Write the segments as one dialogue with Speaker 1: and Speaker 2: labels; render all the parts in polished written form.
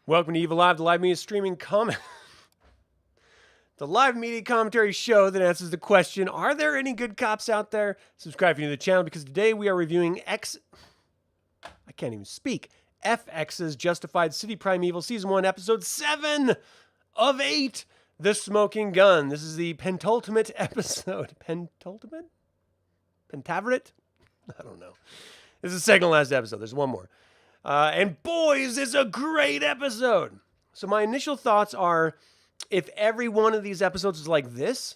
Speaker 1: Welcome to Eviliv3, the live media streaming the live media commentary show that answers the question, are there any good cops out there? Subscribe if you're new to the channel, because today we are reviewing FX's Justified City Primeval Season 1, Episode 7 of 8, The Smoking Gun. This is the pentultimate episode. Pentultimate? Pentaveret? I don't know. This is the second to last episode. There's one more. And boys, it's a great episode. So my initial thoughts are, if every one of these episodes was like this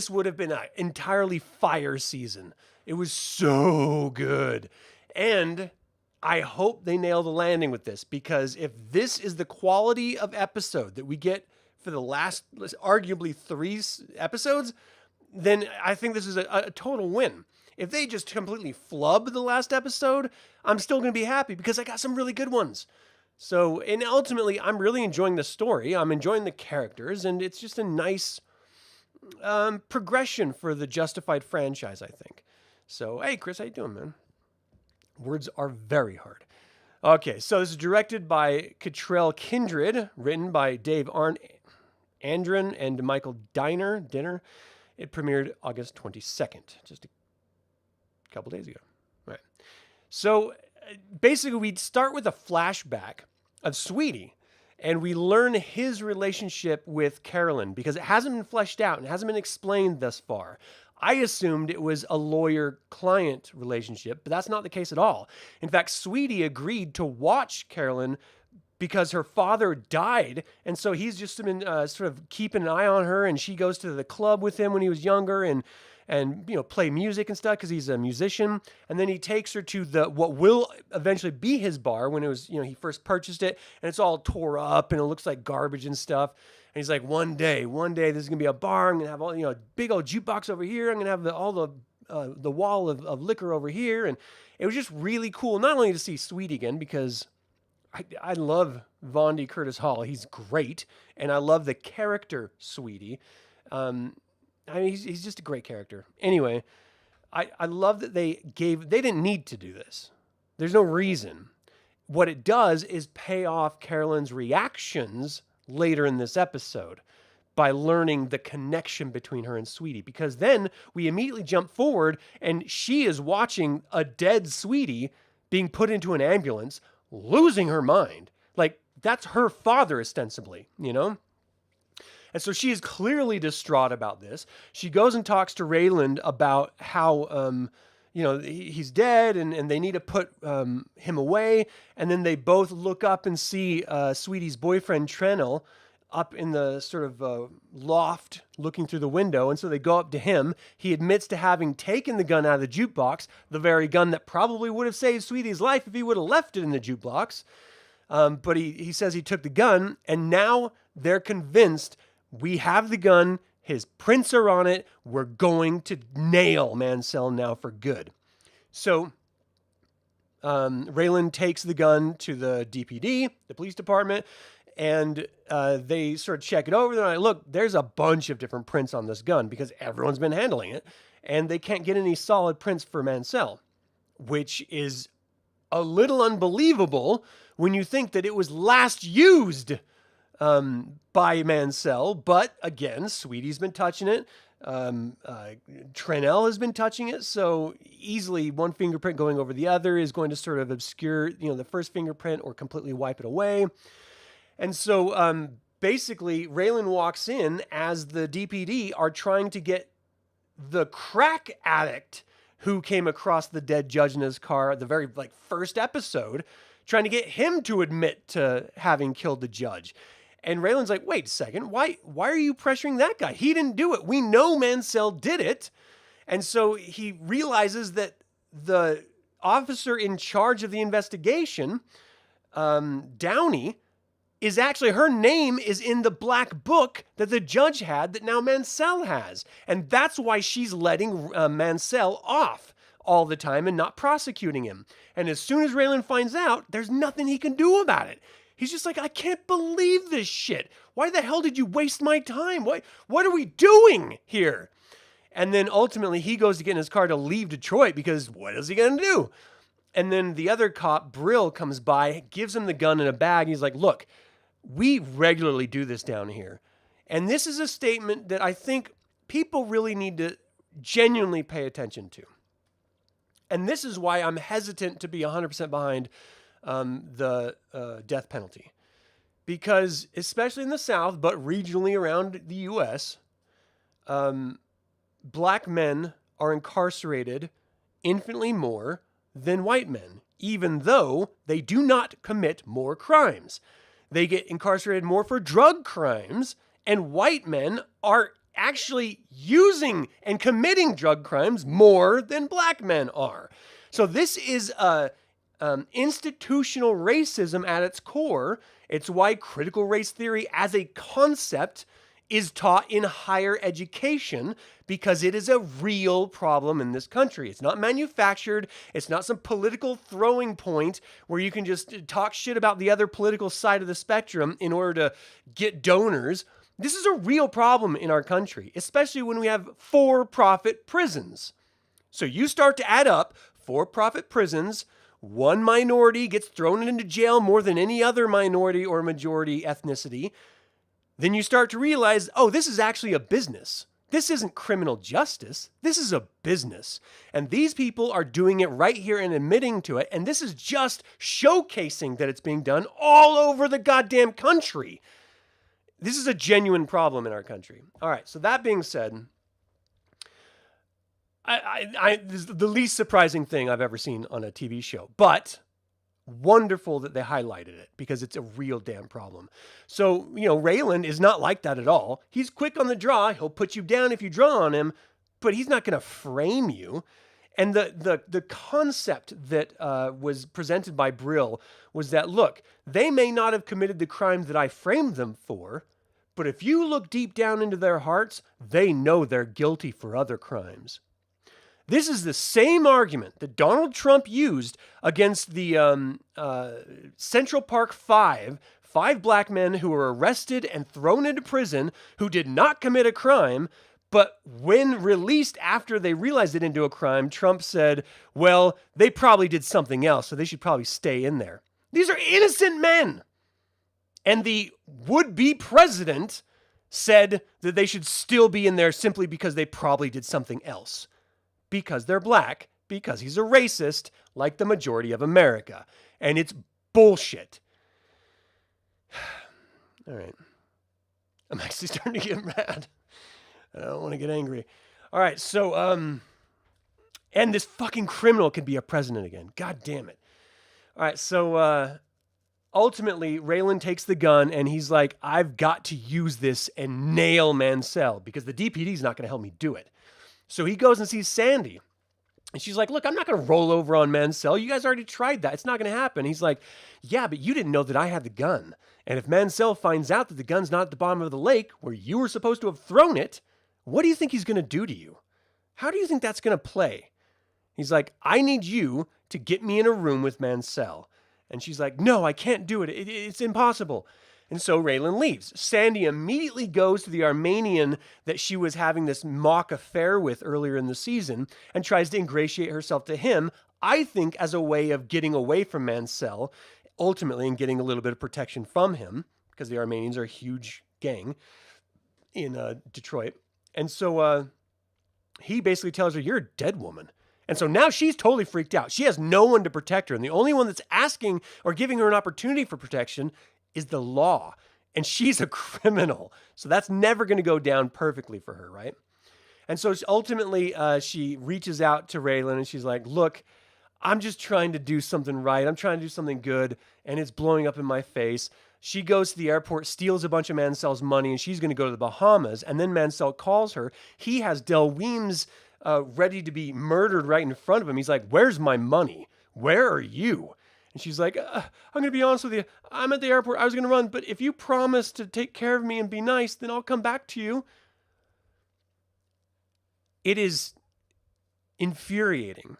Speaker 1: would have been an entirely fire season. It was so good. And I hope they nail the landing with this, because if this is the quality of episode that we get for the last, arguably 3 episodes, then I think this is a total win. If they just completely flub the last episode, I'm still going to be happy because I got some really good ones. So, and ultimately, I'm really enjoying the story. I'm enjoying the characters, and it's just a nice progression for the Justified franchise, I think. So, hey, Chris, how you doing, man? Words are very hard. Okay, so this is directed by Cottrell Kindred, written by Dave Andren and Michael Dinner. It premiered August 22nd, just a couple days ago. Right. So basically, we'd start with a flashback of Sweetie, and we learn his relationship with Carolyn, because it hasn't been fleshed out and hasn't been explained thus far. I assumed it was a lawyer-client relationship, but that's not the case at all. In fact, Sweetie agreed to watch Carolyn because her father died, and so he's just been sort of keeping an eye on her, and she goes to the club with him when he was younger, and play music and stuff because he's a musician. And then he takes her to what will eventually be his bar when it was, he first purchased it, and it's all tore up and it looks like garbage and stuff. And he's like, one day, this is gonna be a bar. I'm gonna have all, big old jukebox over here. I'm gonna have all the wall of liquor over here. And it was just really cool, not only to see Sweet again, because I love Vondi Curtis Hall. He's great, and I love the character Sweetie. He's just a great character. Anyway, I love that they didn't need to do this. There's no reason. What it does is pay off Carolyn's reactions later in this episode by learning the connection between her and Sweetie, because then we immediately jump forward and she is watching a dead Sweetie being put into an ambulance, losing her mind. Like, that's her father, ostensibly, And so she is clearly distraught about this. She goes and talks to Raylan about how, he's dead and they need to put him away. And then they both look up and see Sweetie's boyfriend, Trenell, up in the sort of loft looking through the window. And so they go up to him. He admits to having taken the gun out of the jukebox, the very gun that probably would have saved Sweetie's life if he would have left it in the jukebox. But he says he took the gun, and now they're convinced, we have the gun, his prints are on it, we're going to nail Mansell now for good. So Raylan takes the gun to the DPD, the police department, and they sort of check it over. They're like, look, there's a bunch of different prints on this gun because everyone's been handling it, and they can't get any solid prints for Mansell, which is a little unbelievable when you think that it was last used by Mansell. But again, Sweetie's been touching it. Trenell has been touching it. So easily one fingerprint going over the other is going to sort of obscure, the first fingerprint or completely wipe it away. And so basically Raylan walks in as the DPD are trying to get the crack addict who came across the dead judge in his car at the very first episode, trying to get him to admit to having killed the judge. And Raylan's like, wait a second, why are you pressuring that guy? He didn't do it. We know Mansell did it. And so he realizes that the officer in charge of the investigation, Downey, is actually, her name is in the black book that the judge had that now Mansell has. And that's why she's letting Mansell off all the time and not prosecuting him. And as soon as Raylan finds out, there's nothing he can do about it. He's just like, I can't believe this shit. Why the hell did you waste my time? What are we doing here? And then ultimately he goes to get in his car to leave Detroit because what is he going to do? And then the other cop, Brill, comes by, gives him the gun in a bag. He's like, look, We regularly do this down here. And this is a statement that I think people really need to genuinely pay attention to. And this is why I'm hesitant to be 100% behind the death penalty. Because, especially in the South, but regionally around the U.S., black men are incarcerated infinitely more than white men, even though they do not commit more crimes. They get incarcerated more for drug crimes, and white men are actually using and committing drug crimes more than black men are. So this is institutional racism at its core. It's why critical race theory as a concept is taught in higher education, because it is a real problem in this country. It's not manufactured. It's not some political throwing point where you can just talk shit about the other political side of the spectrum in order to get donors. This is a real problem in our country, especially when we have for-profit prisons. So you start to add up for-profit prisons, one minority gets thrown into jail more than any other minority or majority ethnicity, then you start to realize, oh, this is actually a business. This isn't criminal justice. This is a business. And these people are doing it right here and admitting to it. And this is just showcasing that it's being done all over the goddamn country. This is a genuine problem in our country. All right, so that being said, this is the least surprising thing I've ever seen on a TV show. But wonderful that they highlighted it, because it's a real damn problem. So, Raylan is not like that at all. He's quick on the draw. He'll put you down if you draw on him, but he's not going to frame you. And the concept that was presented by Brill was that, look, they may not have committed the crimes that I framed them for, but if you look deep down into their hearts, they know they're guilty for other crimes. This is the same argument that Donald Trump used against the Central Park five black men who were arrested and thrown into prison who did not commit a crime, but when released after they realized they didn't do a crime, Trump said, well, they probably did something else, so they should probably stay in there. These are innocent men. And the would-be president said that they should still be in there simply because they probably did something else. Because they're black, because he's a racist, like the majority of America. And it's bullshit. All right. I'm actually starting to get mad. I don't want to get angry. All right, so, and this fucking criminal could be a president again. God damn it. All right, so, ultimately, Raylan takes the gun and he's like, I've got to use this and nail Mansell because the DPD is not going to help me do it. So he goes and sees Sandy. And she's like, look, I'm not going to roll over on Mansell. You guys already tried that. It's not going to happen. He's like, yeah, but you didn't know that I had the gun. And if Mansell finds out that the gun's not at the bottom of the lake where you were supposed to have thrown it, what do you think he's going to do to you? How do you think that's going to play? He's like, I need you to get me in a room with Mansell. And she's like, no, I can't do it. It's impossible. And so Raylan leaves. Sandy immediately goes to the Armenian that she was having this mock affair with earlier in the season and tries to ingratiate herself to him, I think as a way of getting away from Mansell, ultimately, and getting a little bit of protection from him, because the Armenians are a huge gang in Detroit. And so he basically tells her, you're a dead woman. And so now she's totally freaked out. She has no one to protect her. And the only one that's asking or giving her an opportunity for protection is the law. And she's a criminal. So that's never going to go down perfectly for her, right? And so ultimately, she reaches out to Raylan and she's like, look, I'm just trying to do something right. I'm trying to do something good. And it's blowing up in my face. She goes to the airport, steals a bunch of Mansell's money, and she's going to go to the Bahamas. And then Mansell calls her. He has Del Weems ready to be murdered right in front of him. He's like, where's my money? Where are you? And she's like, I'm going to be honest with you. I'm at the airport. I was going to run. But if you promise to take care of me and be nice, then I'll come back to you. It is infuriating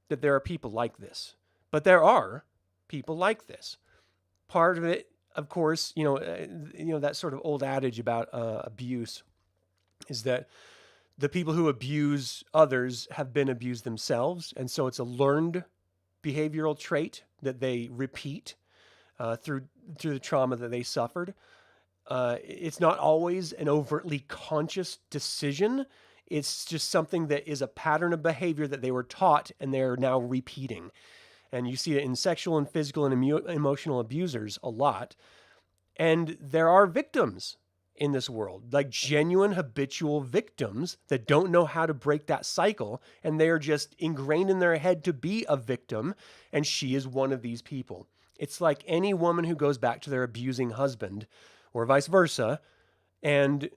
Speaker 1: that there are people like this. But there are people like this. Part of it, of course, that sort of old adage about abuse is that the people who abuse others have been abused themselves. And so it's a learned behavioral trait that they repeat. through the trauma that they suffered. It's not always an overtly conscious decision. It's just something that is a pattern of behavior that they were taught and they're now repeating. And you see it in sexual and physical and emotional abusers a lot. And there are victims in this world, like genuine habitual victims that don't know how to break that cycle. And they are just ingrained in their head to be a victim. And she is one of these people. It's like any woman who goes back to their abusing husband or vice versa. And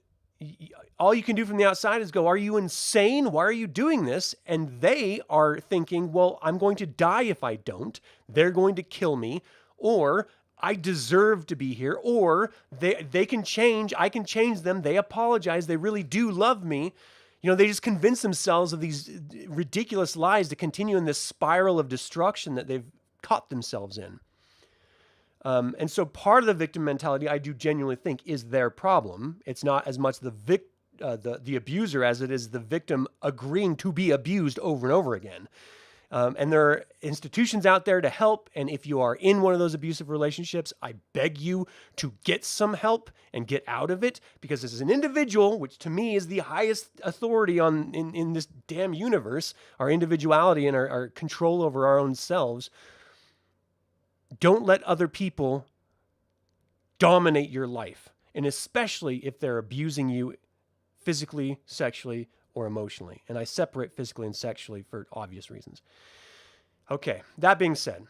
Speaker 1: all you can do from the outside is go, are you insane? Why are you doing this? And they are thinking, well, I'm going to die if I don't. They're going to kill me. Or I deserve to be here. Or they can change. I can change them. They apologize. They really do love me. You know, they just convince themselves of these ridiculous lies to continue in this spiral of destruction that they've caught themselves in. And so part of the victim mentality, I do genuinely think, is their problem. It's not as much the abuser as it is the victim agreeing to be abused over and over again. And there are institutions out there to help. And if you are in one of those abusive relationships, I beg you to get some help and get out of it. Because as an individual, which to me is the highest authority in this damn universe, our individuality and our control over our own selves, don't let other people dominate your life, and especially if they're abusing you physically, sexually, or emotionally. And I separate physically and sexually for obvious reasons. Okay, that being said,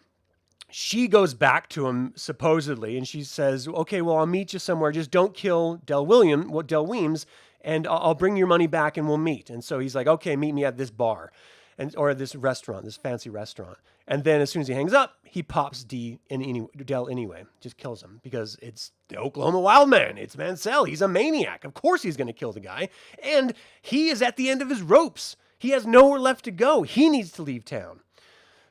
Speaker 1: she goes back to him supposedly, and she says, okay, well, I'll meet you somewhere. Just don't kill Del Weems, and I'll bring your money back and we'll meet. And so he's like, okay, meet me at this bar. Or this restaurant, this fancy restaurant. And then as soon as he hangs up, he pops Del anyway. Just kills him because it's the Oklahoma Wildman. It's Mansell. He's a maniac. Of course he's going to kill the guy. And he is at the end of his ropes. He has nowhere left to go. He needs to leave town.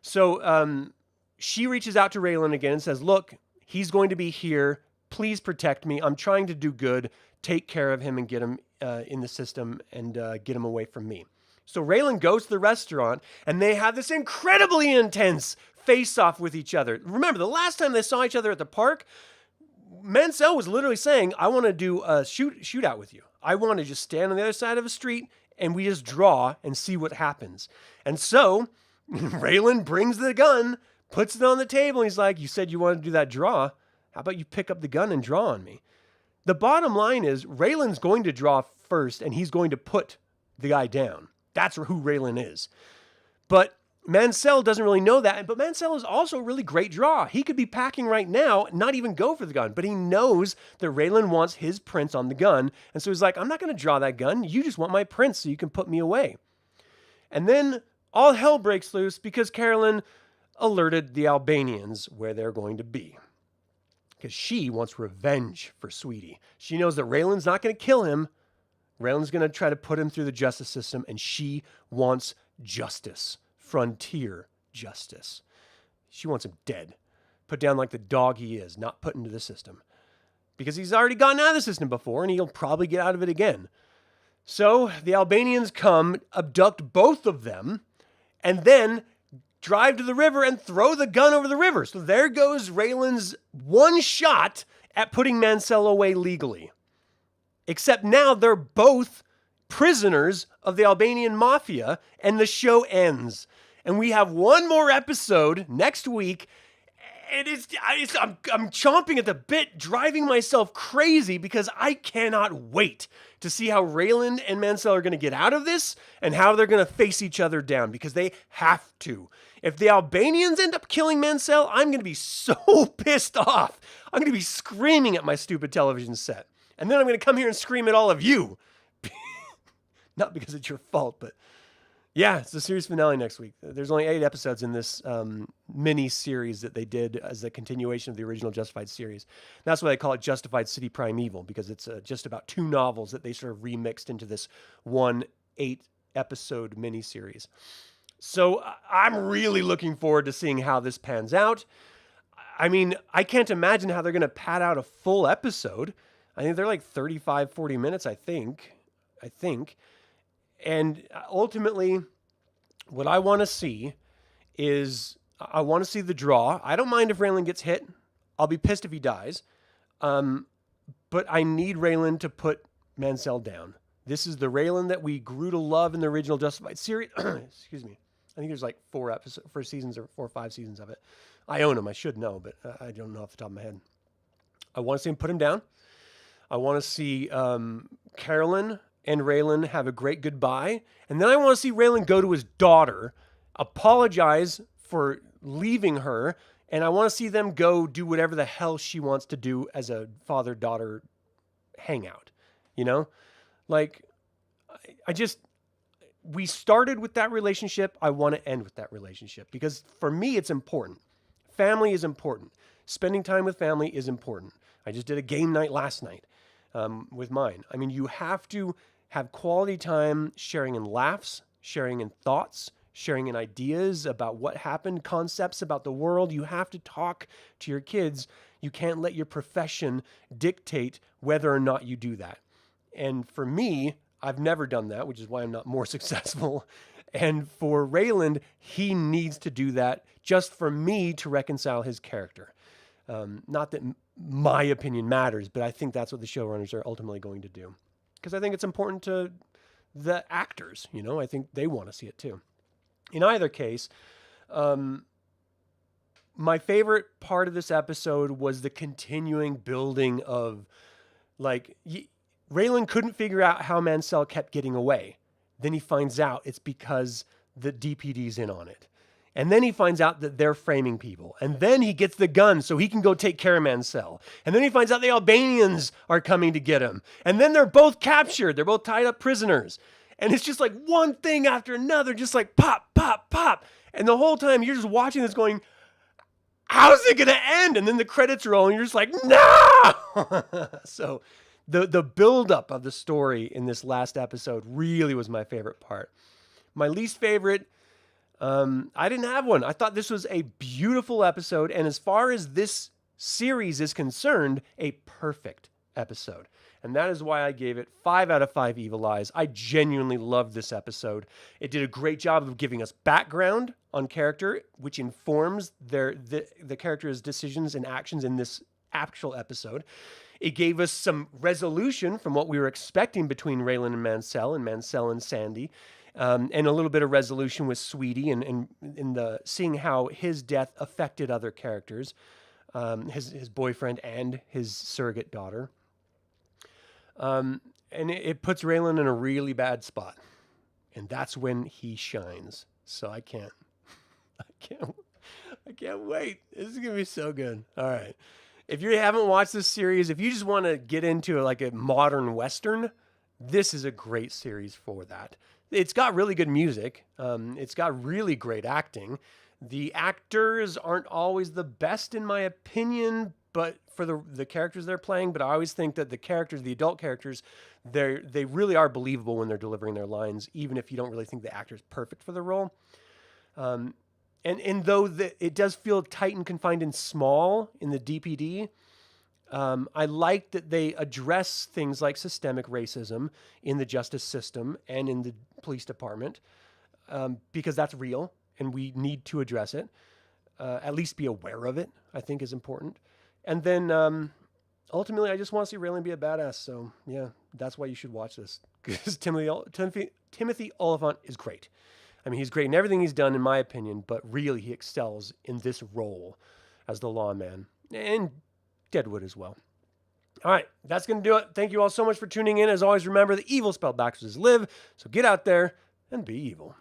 Speaker 1: So she reaches out to Raylan again and says, look, he's going to be here. Please protect me. I'm trying to do good. Take care of him and get him in the system and get him away from me. So Raylan goes to the restaurant, and they have this incredibly intense face-off with each other. Remember, the last time they saw each other at the park, Mansell was literally saying, I want to do a shootout with you. I want to just stand on the other side of a street, and we just draw and see what happens. And so Raylan brings the gun, puts it on the table, and he's like, you said you wanted to do that draw. How about you pick up the gun and draw on me? The bottom line is Raylan's going to draw first, and he's going to put the guy down. That's who Raylan is. But Mansell doesn't really know that. But Mansell is also a really great draw. He could be packing right now, not even go for the gun. But he knows that Raylan wants his prints on the gun. And so he's like, I'm not going to draw that gun. You just want my prints so you can put me away. And then all hell breaks loose because Carolyn alerted the Albanians where they're going to be. Because she wants revenge for Sweetie. She knows that Raylan's not going to kill him. Raylan's going to try to put him through the justice system, and she wants justice. Frontier justice. She wants him dead. Put down like the dog he is, not put into the system. Because he's already gotten out of the system before, and he'll probably get out of it again. So the Albanians come, abduct both of them, and then drive to the river and throw the gun over the river. So there goes Raylan's one shot at putting Mansell away legally. Except now they're both prisoners of the Albanian mafia, and the show ends. And we have one more episode next week, and I'm chomping at the bit, driving myself crazy because I cannot wait to see how Raylan and Mansell are going to get out of this and how they're going to face each other down, because they have to. If the Albanians end up killing Mansell, I'm going to be so pissed off. I'm going to be screaming at my stupid television set. And then I'm going to come here and scream at all of you. Not because it's your fault, but yeah, it's the series finale next week. There's only 8 episodes in this mini series that they did as a continuation of the original Justified series. That's why they call it Justified City Primeval, because it's just about 2 novels that they sort of remixed into this one 8-episode mini series. So I'm really looking forward to seeing how this pans out. I mean, I can't imagine how they're going to pad out a full episode. I think they're like 35, 40 minutes, I think. And ultimately, what I want to see is, I want to see the draw. I don't mind if Raylan gets hit. I'll be pissed if he dies. But I need Raylan to put Mansell down. This is the Raylan that we grew to love in the original Justified series. Excuse me. I think there's like 4 seasons or 4 or 5 seasons of it. I own them. I should know, but I don't know off the top of my head. I want to see him put him down. I want to see Carolyn and Raylan have a great goodbye. And then I want to see Raylan go to his daughter, apologize for leaving her, and I want to see them go do whatever the hell she wants to do as a father-daughter hangout. You know? Like, we started with that relationship. I want to end with that relationship because for me, it's important. Family is important. Spending time with family is important. I just did a game night last night with mine. I mean, you have to have quality time sharing in laughs, sharing in thoughts, sharing in ideas about what happened, concepts about the world. You have to talk to your kids. You can't let your profession dictate whether or not you do that. And for me, I've never done that, which is why I'm not more successful. And for Raylan, he needs to do that just for me to reconcile his character. Not that my opinion matters, but I think that's what the showrunners are ultimately going to do. Because I think it's important to the actors, you know, I think they want to see it too. In either case, my favorite part of this episode was the continuing building of, like, Raylan couldn't figure out how Mansell kept getting away. Then he finds out it's because the DPD's in on it. And then he finds out that they're framing people. And then he gets the gun so he can go take care of Mansell. And then he finds out the Albanians are coming to get him. And then they're both captured. They're both tied up prisoners. And it's just like one thing after another, just like pop, pop, pop. And the whole time you're just watching this going, how's it going to end? And then the credits roll and you're just like, no! So the buildup of the story in this last episode really was my favorite part. My least favorite, I didn't have one. I thought this was a beautiful episode. And as far as this series is concerned, a perfect episode. And that is why I gave it 5 out of 5 evil eyes. I genuinely loved this episode. It did a great job of giving us background on character, which informs the character's decisions and actions in this actual episode. It gave us some resolution from what we were expecting between Raylan and Mansell and Sandy. And a little bit of resolution with Sweetie and in the seeing how his death affected other characters, his boyfriend and his surrogate daughter. And it puts Raylan in a really bad spot. And that's when he shines. So I can't wait. This is going to be so good. All right. If you haven't watched this series, if you just want to get into like a modern Western, this is a great series for that. It's got really good music. It's got really great acting. The actors aren't always the best in my opinion, but for the characters they're playing, but I always think that the adult characters, they really are believable when they're delivering their lines, even if you don't really think the actor's perfect for the role. And though it does feel tight and confined and small in the DPD, I like that they address things like systemic racism in the justice system and in the police department, because that's real and we need to address it. At least be aware of it, I think is important. And then ultimately, I just want to see Raylan be a badass. So yeah, that's why you should watch this, because Timothy Oliphant is great. I mean, he's great in everything he's done, in my opinion, but really he excels in this role as the lawman, and Deadwood as well. All right, that's going to do it. Thank you all so much for tuning in. As always, remember, the evil spelled backwards is live, so get out there and be evil.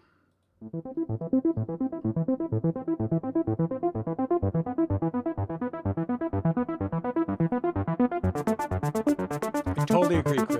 Speaker 1: I totally agree, Chris.